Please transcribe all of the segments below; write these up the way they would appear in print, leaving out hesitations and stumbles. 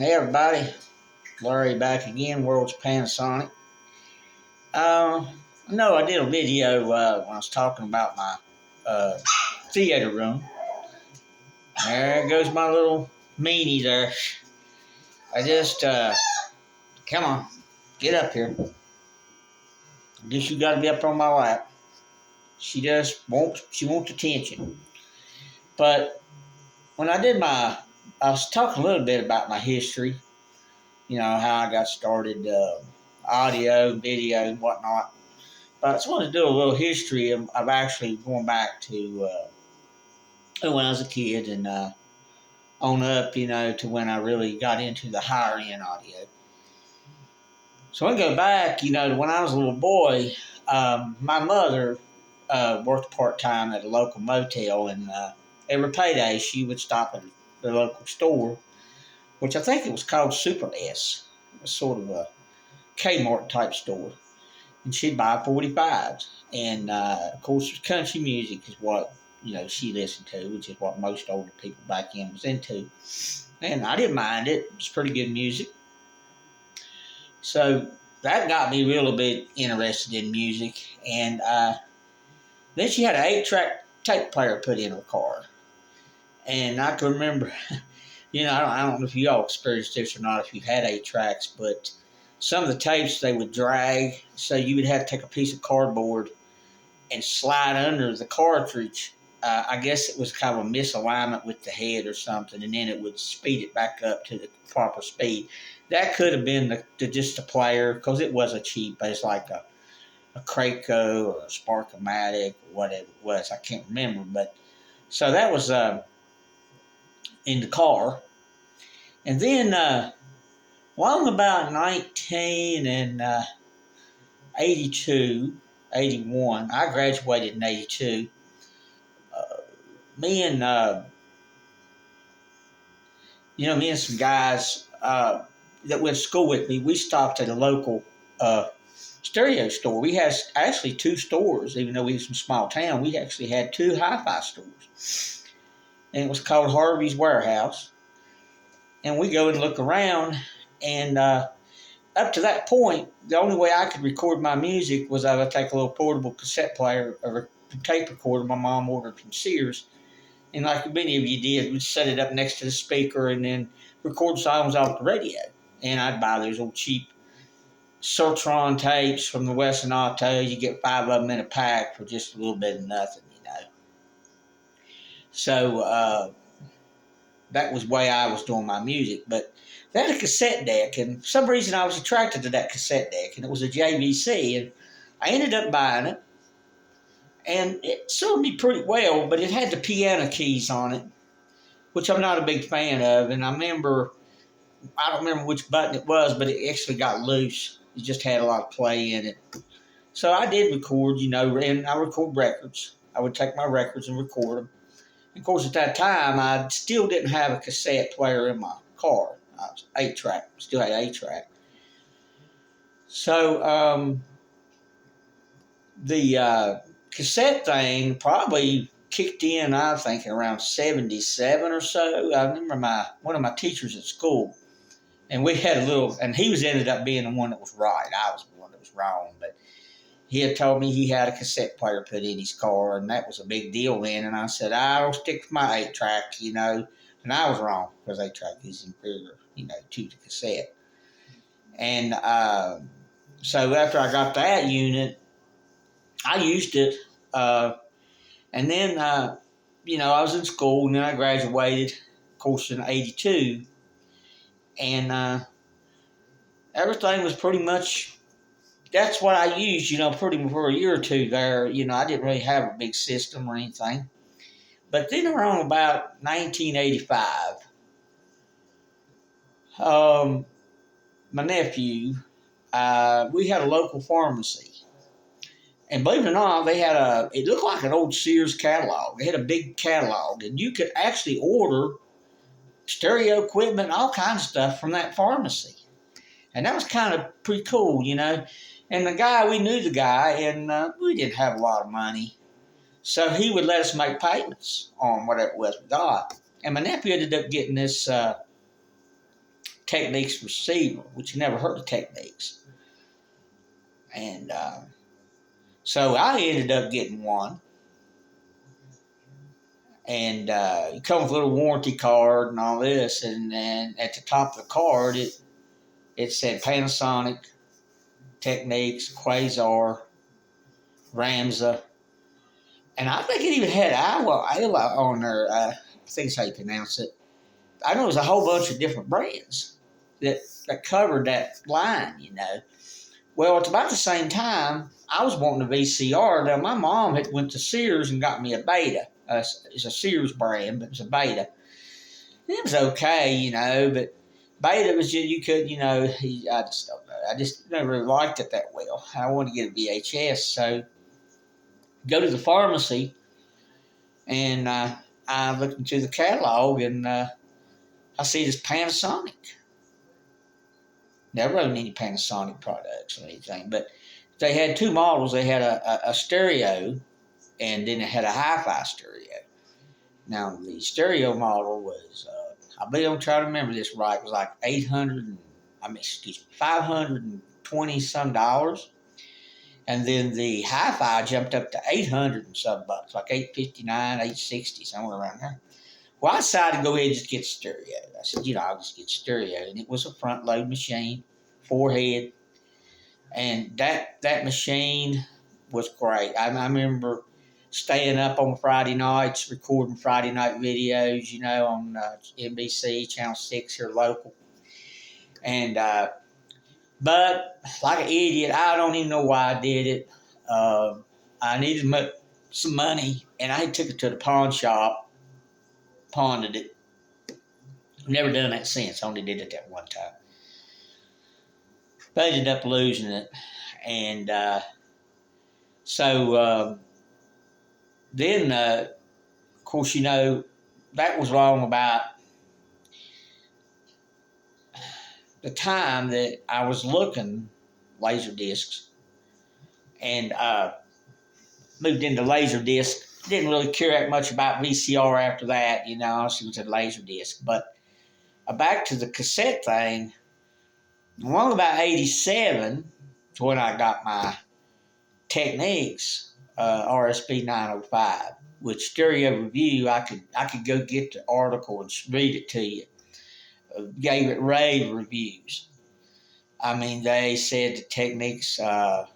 Hey everybody, Larry back again, World's Panasonic. Uh, no, I did a video when I was talking about my uh, theater room. There goes my little meanie there. I just, come on, get up here. I guess you gotta be up on my lap. She wants attention. But when I was talking a little bit about my history, how I got started, audio, video, and whatnot. But I just wanted to do a little history of actually going back to when I was a kid and on up, to when I really got into the higher end audio. So I go back, to when I was a little boy. My mother worked part time at a local motel, and every payday she would stop at the local store, which I think it was called Super S. It was sort of a Kmart type store, and she'd buy 45s. And of course, country music is what she listened to, which is what most older people back then was into. And I didn't mind it; it was pretty good music. So that got me real bit interested in music. And then she had an 8-track tape player put in her car, and I can remember. I don't know if you all experienced this or not, if you had 8 tracks, but some of the tapes they would drag, so you would have to take a piece of cardboard and slide under the cartridge. I guess it was kind of a misalignment with the head or something, and then it would speed it back up to the proper speed. That could have been just the player, because it wasn't cheap. It's like a Kraco or a Sparkomatic or whatever it was. I can't remember, but so that was in the car. And then while I'm about 19 and 82, 81, I graduated in 82. Me and me and some guys that went to school with me, we stopped at a local stereo store. We had actually 2 stores, even though we was from a small town. We actually had 2 hi-fi stores, and it was called Harvey's Warehouse. And we go and look around, and up to that point, the only way I could record my music was I would take a little portable cassette player or a tape recorder my mom ordered from Sears. And like many of you did, we'd set it up next to the speaker and then record songs off the radio. And I'd buy those old cheap Sertron tapes from the Western Auto. You get 5 of them in a pack for just a little bit of nothing, So that was the way I was doing my music. But they had a cassette deck, and for some reason I was attracted to that cassette deck, and it was a JVC, and I ended up buying it. And it served me pretty well, but it had the piano keys on it, which I'm not a big fan of. And I don't remember which button it was, but it actually got loose. It just had a lot of play in it. So I did record, and I record records. I would take my records and record them. Of course, at that time, I still didn't have a cassette player in my car. I was 8-track, still had 8-track. So the cassette thing probably kicked in, I think, around 77 or so. I remember one of my teachers at school, and we had and he ended up being the one that was right. I was the one that was wrong, but he had told me he had a cassette player put in his car, and that was a big deal then. And I said, I'll stick with my 8-track, and I was wrong, because 8-track is inferior, to the cassette. And so after I got that unit, I used it, and then, I was in school, and then I graduated, of course, in 82, and everything was pretty much, that's what I used, pretty for a year or two there. I didn't really have a big system or anything. But then around about 1985, my nephew, we had a local pharmacy. And believe it or not, it looked like an old Sears catalog. They had a big catalog, and you could actually order stereo equipment, all kinds of stuff from that pharmacy. And that was kind of pretty cool, And we knew the guy, and we didn't have a lot of money. So he would let us make payments on whatever it was we got. And my nephew ended up getting this Technics receiver, which you never heard of Technics. And so I ended up getting one. And it comes with a little warranty card and all this. And at the top of the card, it said Panasonic, Technics, Quasar, Ramza. And I think it even had Iowa on there. I think that's how you pronounce it. I know there's a whole bunch of different brands that covered that line, you know. Well, it's about the same time I was wanting a VCR. Now, my mom had went to Sears and got me a Beta. It's a Sears brand, but it's a Beta. It was okay, you know, but Beta was just, you could, you know, I just don't know. I just never really liked it that well. I wanted to get a VHS, so go to the pharmacy, and I looked into the catalog, and I see this Panasonic. Never owned any Panasonic products or anything, but they had two models. They had a stereo, and then it had a hi-fi stereo. Now, the stereo model was, I believe I'm trying to remember this right, it was like $520 some dollars. And then the hi-fi jumped up to $800 and some bucks, like $859, $860, somewhere around there. Well, I decided to go ahead and just get stereo. I said, you know, I'll just get stereo. And it was a front-load machine, 4-head. And that machine was great. I remember staying up on Friday nights, recording Friday night videos, you know, on NBC, Channel 6 here local. And, but like an idiot, I don't even know why I did it. I needed some money, and I took it to the pawn shop, pawned it. Never done that since. Only did it that one time. But I ended up losing it. And so then, of course, you know, that was long about the time that I was looking laser discs, and moved into laser disc. Didn't really care that much about VCR after that, you know. I was into laser disc. But back to the cassette thing, along about 87 is when I got my Technics RSB 905 with stereo review. I could go get the article and read it to you. Gave it rave reviews. I mean, they said the Technics, I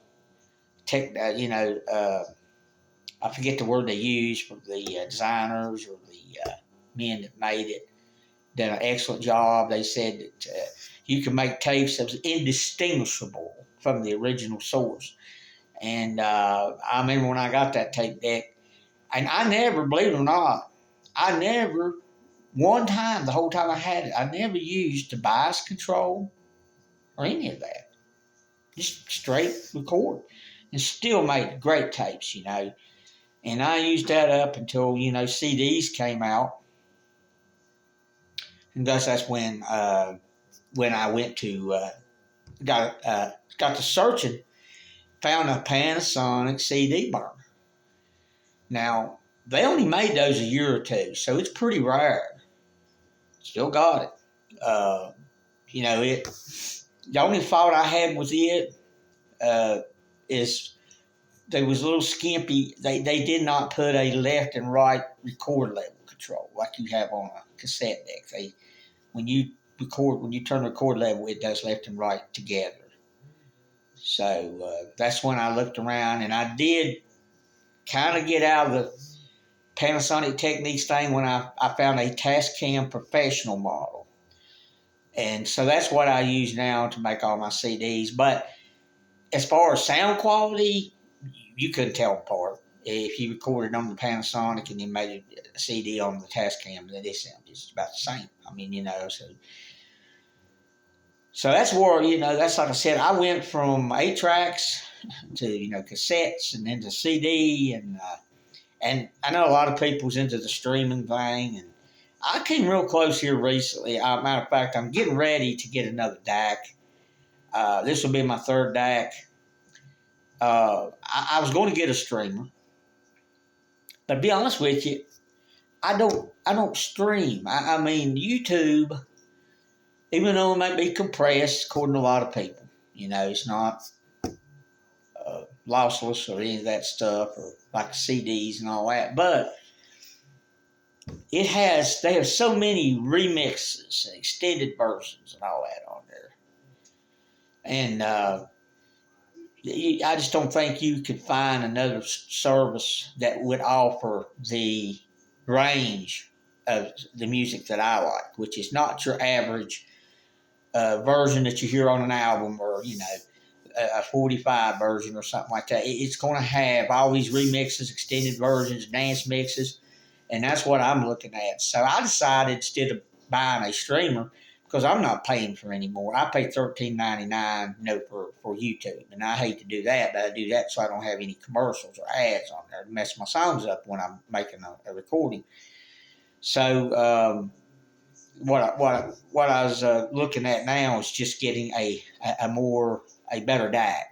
forget the word they used, for the designers or the men that made it, did an excellent job. They said that you can make tapes that was indistinguishable from the original source. And I remember when I got that tape deck, and I never, believe it or not, one time, the whole time I had it, I never used the bias control or any of that. Just straight record. And still made great tapes, you know. And I used that up until, you know, CDs came out. And thus that's when I went to, got to searching, found a Panasonic CD burner. Now, they only made those a year or two, so it's pretty rare. Still got it. You know, the only fault I had with it is they was a little skimpy. They did not put a left and right record level control like you have on a cassette deck. When you turn the record level, it does left and right together. So that's when I looked around, and I did kind of get out of the Panasonic Technics thing when I found a Tascam Professional model. And so that's what I use now to make all my CDs. But as far as sound quality, you couldn't tell them apart. If you recorded on the Panasonic and then made a CD on the Tascam, then they sound just about the same. I mean, you know, so that's where, you know, that's like I said, I went from 8 tracks to, you know, cassettes and then to CD, and I know a lot of people's into the streaming thing, and I came real close here recently. Matter of fact, I'm getting ready to get another DAC. This will be my third DAC. I was going to get a streamer, but to be honest with you, I don't stream. I mean, YouTube even though it might be compressed according to a lot of people. It's not lossless or any of that stuff, or like CDs and all that. But they have so many remixes and extended versions and all that on there. And I just don't think you could find another service that would offer the range of the music that I like, which is not your average version that you hear on an album, or a 45 version or something like that. It's going to have all these remixes, extended versions, dance mixes, and that's what I'm looking at. So I decided, instead of buying a streamer, because I'm not paying for any more. I pay $13.99, for YouTube, and I hate to do that, but I do that so I don't have any commercials or ads on there to mess my songs up when I'm making a recording. So what I was looking at now is just getting a better DAC.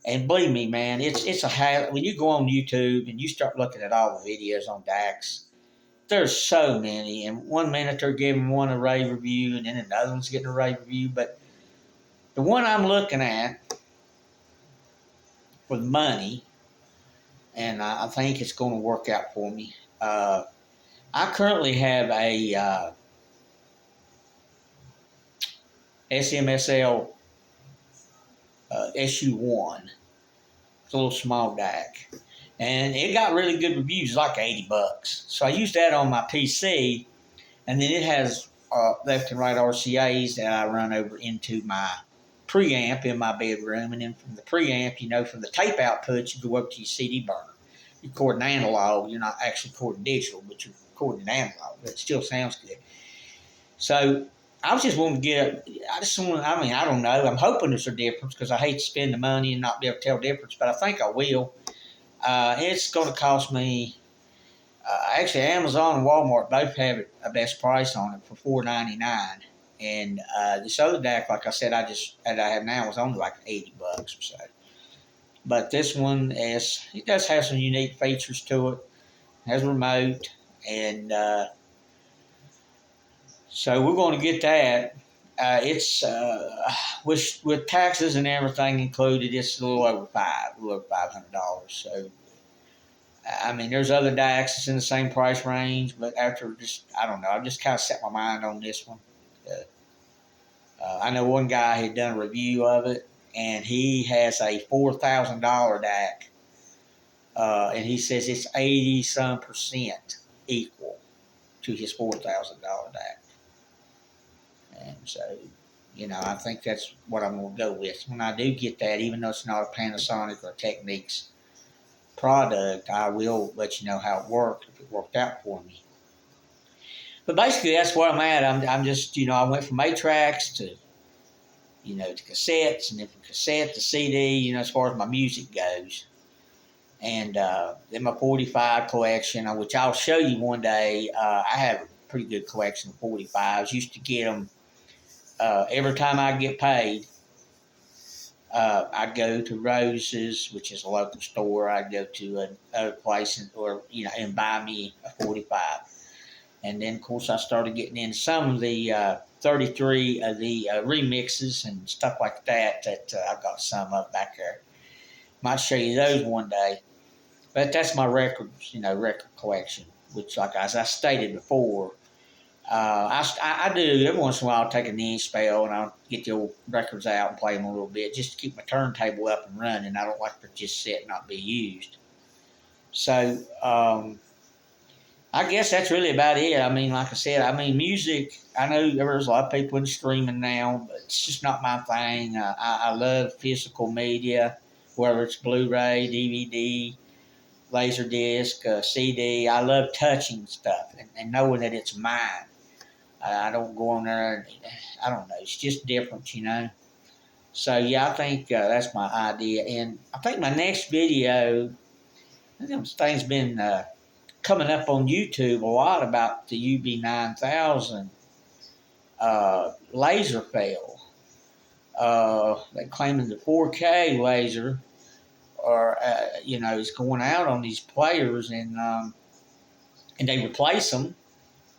And believe me, man, it's a habit. When you go on YouTube and you start looking at all the videos on DACs, there's so many. And 1 minute they're giving one a rave review, and then another one's getting a rave review. But the one I'm looking at for the money, and I think it's going to work out for me. I currently have a SMSL SU1. It's a little small DAC. And it got really good reviews, like $80. So I used that on my PC, and then it has left and right RCAs that I run over into my preamp in my bedroom, and then from the preamp, from the tape output, you go up to your CD burner. You record an analog, you're not actually recording digital, but you're recording an analog, but it still sounds good. So I was just wanting to I don't know, I'm hoping there's a difference, because I hate to spend the money and not be able to tell the difference, but I think I will. It's going to cost me, actually Amazon and Walmart both have a best price on it for $4.99. And this other DAC, like I said, that I have now, was only like $80 or so. But this one it does have some unique features to it. It has a remote, and so we're going to get that. It's with taxes and everything included, it's a little over $500. So I mean, there's other DACs that's in the same price range, but after I don't know, I've just kind of set my mind on this one. I know one guy had done a review of it, and he has a $4,000 DAC, and he says it's 80% equal to his $4,000 DAC. And so, I think that's what I'm going to go with. When I do get that, even though it's not a Panasonic or Technics product, I will let you know how it worked, if it worked out for me. But basically, that's where I'm at. I'm just, I went from 8-tracks to, to cassettes, and then from cassette to CD, as far as my music goes. And then my 45 collection, which I'll show you one day. I have a pretty good collection of 45s. Used to get them every time I get paid. I'd go to Rose's, which is a local store. I'd go to another place and buy me a 45. And then, of course, I started getting into some of the 33 of the remixes and stuff like that I've got some of back there. Might show you those one day. But that's my record collection, which, like as I stated before, I do every once in a while. I'll take a knee spell and I'll get the old records out and play them a little bit just to keep my turntable up and running. I don't like to just sit and not be used. So I guess that's really about it. I mean, like I said, music. I know there's a lot of people in streaming now, but it's just not my thing. I love physical media, whether it's Blu-ray, DVD, Laserdisc, CD. I love touching stuff and knowing that it's mine. I don't go on there. I don't know. It's just different, So, yeah, I think that's my idea. And I think my next video, this thing's been coming up on YouTube a lot about the UB9000 laser fail. They claiming the 4K laser is going out on these players, and they replace them.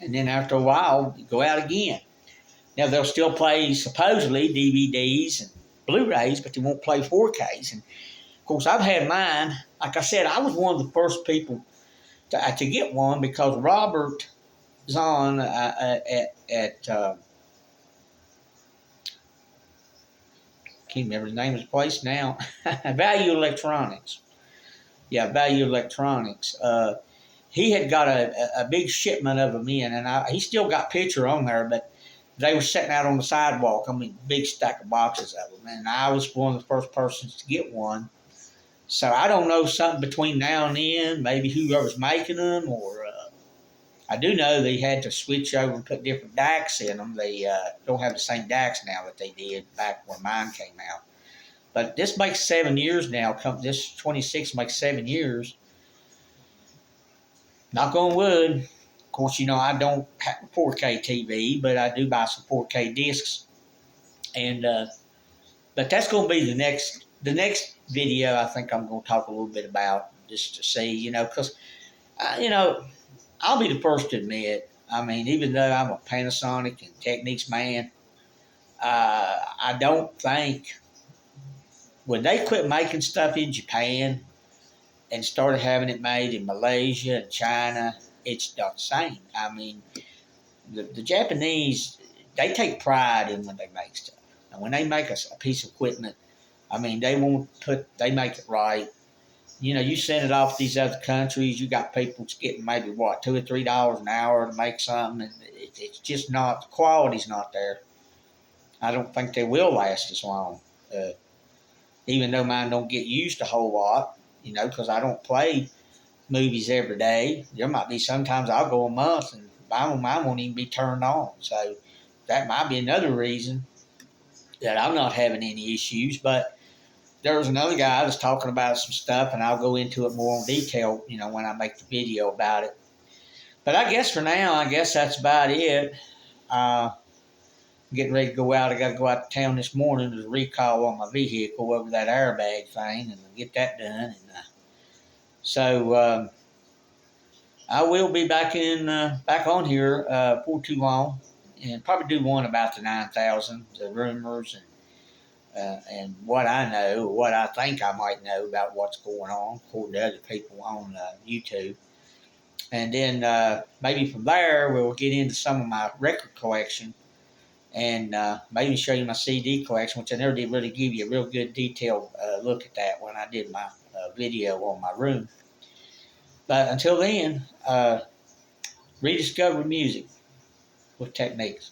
And then after a while, go out again. Now, they'll still play supposedly DVDs and Blu-rays, but they won't play 4Ks. And of course, I've had mine. Like I said, I was one of the first people to get one because Robert Zahn at can't remember the name of the place now. Value Electronics. Yeah, Value Electronics. He had got a big shipment of them in, and he still got picture on there, but they were sitting out on the sidewalk. I mean, big stack of boxes of them, and I was one of the first persons to get one. So I don't know, something between now and then, maybe whoever's making them, or I do know they had to switch over and put different DACs in them. They don't have the same DACs now that they did back when mine came out. But this makes 7 years now. This 26 makes 7 years. Knock on wood. Of course, I don't have a 4K TV, but I do buy some 4K discs. And but that's going to be the next video. I think I'm going to talk a little bit about, just to see, because I'll be the first to admit. I mean, even though I'm a Panasonic and Technics man, I don't think when they quit making stuff in Japan and started having it made in Malaysia and China, it's not the same. I mean, the Japanese, they take pride in when they make stuff. And when they make a piece of equipment, I mean, they make it right. You send it off to these other countries, you got people getting maybe, what, $2 or $3 an hour to make something, and it's just not, the quality's not there. I don't think they will last as long. Even though mine don't get used a whole lot, because I don't play movies every day. There might be sometimes I'll go a month and mine won't even be turned on. So that might be another reason that I'm not having any issues. But there was another guy that's talking about some stuff, and I'll go into it more in detail, when I make the video about it. But I guess for now, that's about it. I'm getting ready to go out. I got to go out to town this morning to recall on my vehicle over that airbag thing and get that done. And so I will be back on here for too long, and probably do one about the 9000, the rumors, and what I know, what I think I might know about what's going on, according to other people on YouTube. And then maybe from there, we'll get into some of my record collection, and maybe show you my CD collection, which I never did really give you a real good detailed look at that when I did my video on my room. But until then, rediscover music with Technics.